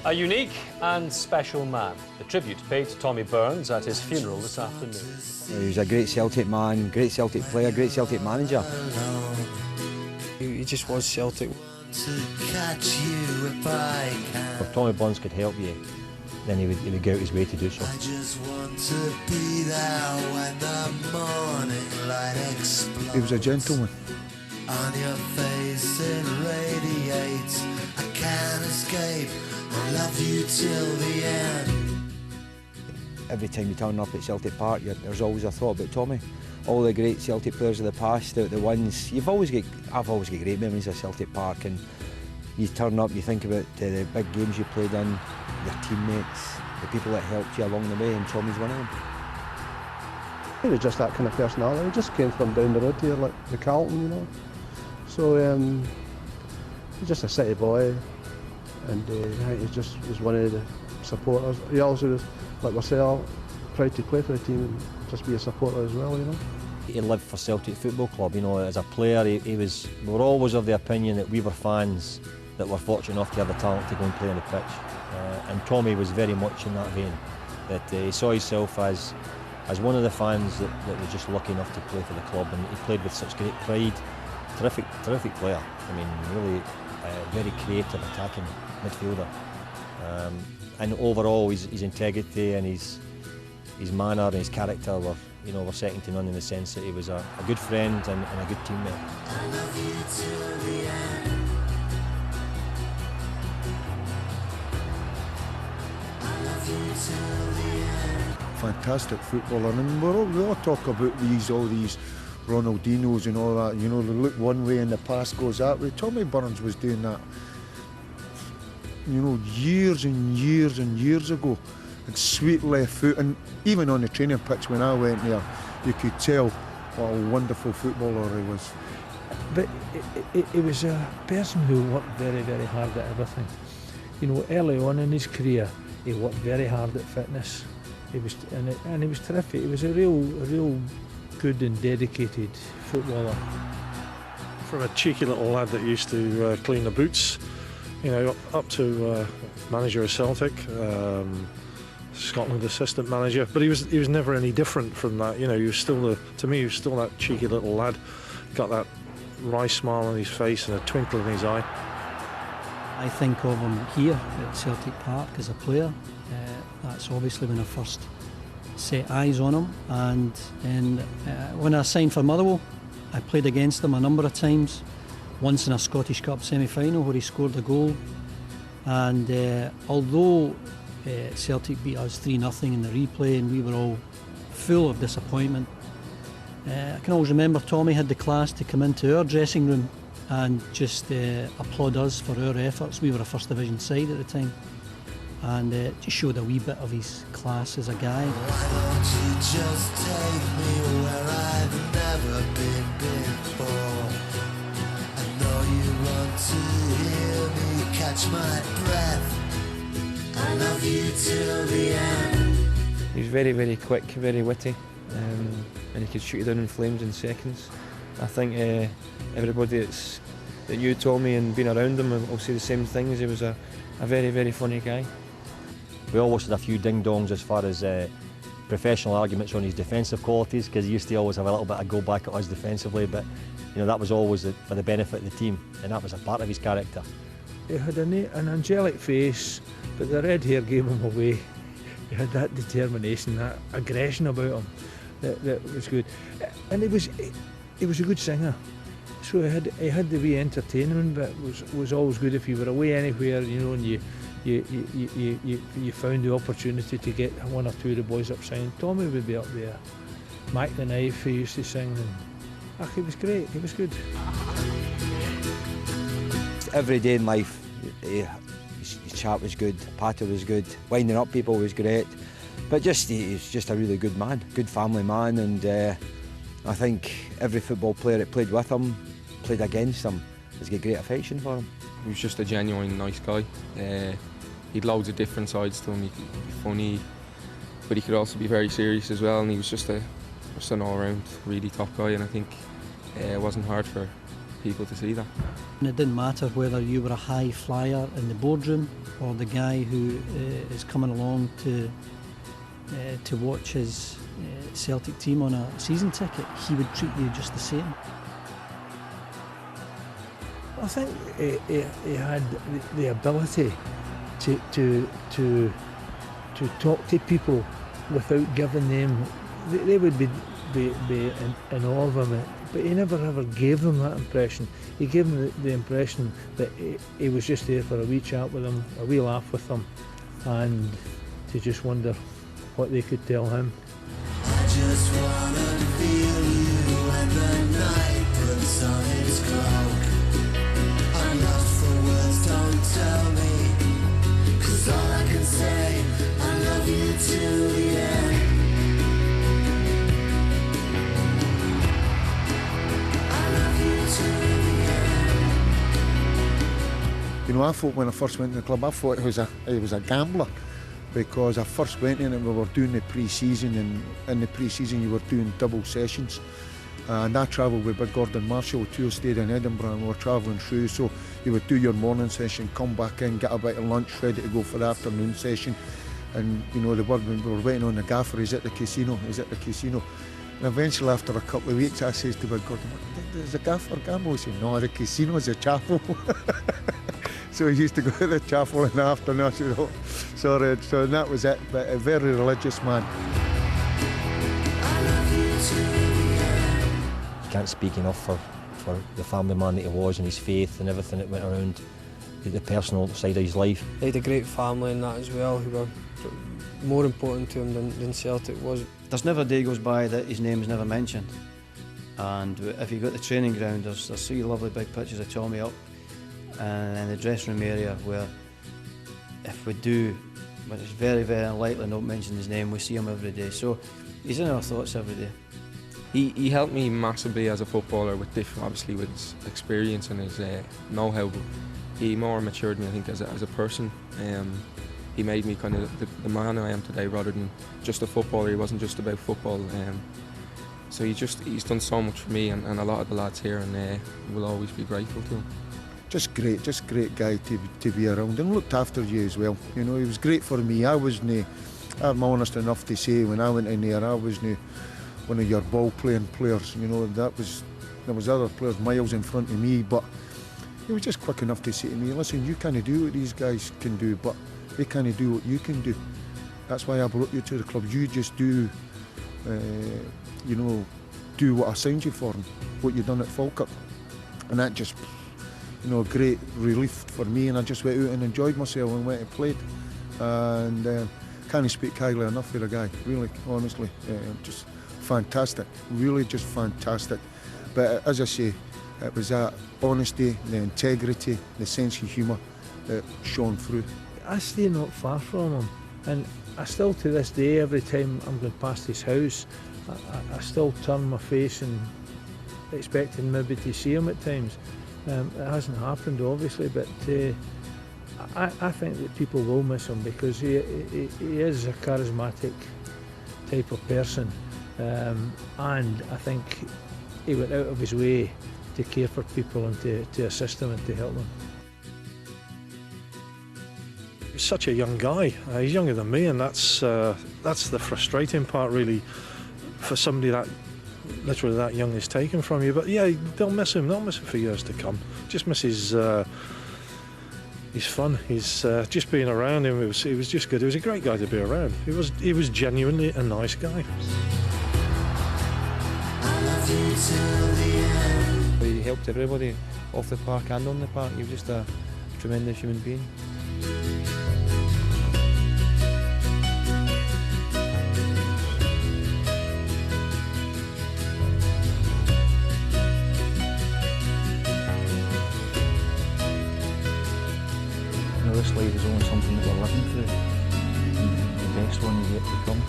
A unique and special man. The tribute paid to Tommy Burns at his funeral this afternoon. He was a great Celtic man, great Celtic player, great Celtic manager. He just was Celtic. If Tommy Burns could help you, then he would go out his way to do so. I just want to be there when the morning light explodes. He was a gentleman. On your face it radiates. I can't escape. I love you till the end. Every time you turn up at Celtic Park, there's always a thought about Tommy. All the great Celtic players of the past, the ones I've always got great memories of Celtic Park, and you turn up, you think about the big games you played in, your teammates, the people that helped you along the way, and Tommy's one of them. He was just that kind of personality. He just came from down the road here, like the Carlton, you know. So he's just a city boy, and he just was one of the supporters. He also was, like myself, proud to play for the team and just be a supporter as well, you know. He lived for Celtic Football Club, you know, as a player we were always of the opinion that we were fans that were fortunate enough to have the talent to go and play on the pitch. And Tommy was very much in that vein, that he saw himself as one of the fans that was just lucky enough to play for the club, and he played with such great pride. Terrific player. I mean, really very creative, attacking midfielder. And overall, his integrity and his manner and his character were second to none, in the sense that he was a good friend and a good teammate. I love you till the end. I love you till the end. Fantastic footballer, and we all talk about all these Ronaldinos and all that. You know, they look one way and the pass goes that way. Tommy Burns was doing that, you know, years and years and years ago. And sweet left foot, and even on the training pitch when I went there, you could tell what a wonderful footballer he was. But he was a person who worked very, very hard at everything. You know, early on in his career, he worked very hard at fitness. He was terrific. He was a real good and dedicated footballer. From a cheeky little lad that used to clean the boots, you know, up to manager of Celtic. Scotland assistant manager, but he was never any different from that. You know, he was still to me he was still that cheeky little lad, got that wry smile on his face and a twinkle in his eye. I think of him here at Celtic Park as a player. That's obviously when I first set eyes on him, and when I signed for Motherwell, I played against him a number of times. Once in a Scottish Cup semi-final where he scored a goal, and although Celtic beat us 3-0 in the replay and we were all full of disappointment, I can always remember Tommy had the class to come into our dressing room and just applaud us for our efforts. We were a first division side at the time, and just showed a wee bit of his class as a guy. Why don't you just take me where I've never been before? I know you want to hear me catch my breath. I love you till the end. He was very, very quick, very witty, and he could shoot you down in flames in seconds. I think everybody that knew Tommy and been around him will say the same things. He was a very, very funny guy. We always had a few ding-dongs as far as professional arguments on his defensive qualities, because he used to always have a little bit of go back at us defensively, but you know, that was always for the benefit of the team, and that was a part of his character. He had an angelic face, but the red hair gave him away. He had that determination, that aggression about him that was good. And he was a good singer. So he had the wee entertainment bit was always good. If you were away anywhere, you know, and you found the opportunity to get one or two of the boys up singing, Tommy would be up there. Mike the Knife, he used to sing, and he was great. He was good. Every day in life, his chat was good, patter was good, winding up people was great, but he's just a really good man, good family man, and I think every football player that played with him, played against him, has got great affection for him. He was just a genuine nice guy. He'd loads of different sides to him. He could be funny, but he could also be very serious as well, and he was just an all-round really top guy, and I think it wasn't hard for people to see that. And it didn't matter whether you were a high flyer in the boardroom or the guy who is coming along to watch his Celtic team on a season ticket, he would treat you just the same. I think he had the ability to talk to people without giving them. They would be in awe of him, but he never ever gave them that impression. He gave them the impression that he was just there for a wee chat with them, a wee laugh with them, and to just wonder what they could tell him. I just wanna feel you when the night puts on its cloak. I'm lost for words, don't tell me, 'cause all I can say, I love you till the end. I love you till the end. You know, I thought when I first went to the club, I thought he was a gambler, because I first went in and we were doing the pre-season, and in the pre-season you were doing double sessions. And I travelled with Big Gordon Marshall, two stayed in Edinburgh, and we were travelling through, so you would do your morning session, come back in, get a bit of lunch, ready to go for the afternoon session. And you know, we were waiting on the gaffer, he's at the casino. And eventually, after a couple of weeks, I says to Big Gordon, "There's a gaffer gamble?" He said, "No, the casino's a chapel." So he used to go to the chapel in the afternoon. I said, "Oh, sorry." So that was it, but a very religious man. You can't speak enough for the family man that he was, and his faith and everything that went around the personal side of his life. He had a great family and that as well, who were more important to him than Celtic was. There's never a day goes by that his name is never mentioned. And if you go to the training ground, there's 3 lovely big pictures of Tommy up, and in the dressing room area where, if we do, but it's very, very unlikely not mention his name, we see him every day. So he's in our thoughts every day. He helped me massively as a footballer, obviously with his experience and his know-how, but he more matured me, I think, as a person. He made me kind of the man I am today, rather than just a footballer. He wasn't just about football. So he's done so much for me and a lot of the lads here, and we'll always be grateful to him. Just great guy to be around, and looked after you as well. You know, he was great for me. I'm honest enough to say, when I went in there, I wasn't one of your ball-playing players. You know, there was other players miles in front of me, but he was just quick enough to say to me, "Listen, you can't do what these guys can do, but they can't do what you can do. That's why I brought you to the club. You just do what I signed you for, and what you done at Falkirk." And that just, great relief for me, and I just went out and enjoyed myself and went and played. And can't speak highly enough for the guy, really, honestly. Just fantastic, really just fantastic. But as I say, it was that honesty, the integrity, the sense of humour that shone through. I stay not far from him, and I still to this day, every time I'm going past his house, I still turn my face and expecting maybe to see him at times. It hasn't happened, obviously, but I think that people will miss him, because he is a charismatic type of person, and I think he went out of his way to care for people and to assist them and to help them. He's such a young guy. He's younger than me, and that's the frustrating part, really, for somebody that literally that young is taken from you. But yeah, they'll miss him. They'll miss him for years to come. Just miss his fun. His just being around him. It was just good. He was a great guy to be around. He was genuinely a nice guy. He helped everybody off the park and on the park. He was just a tremendous human being. This life is only something that we're living through, and the best one is yet to come.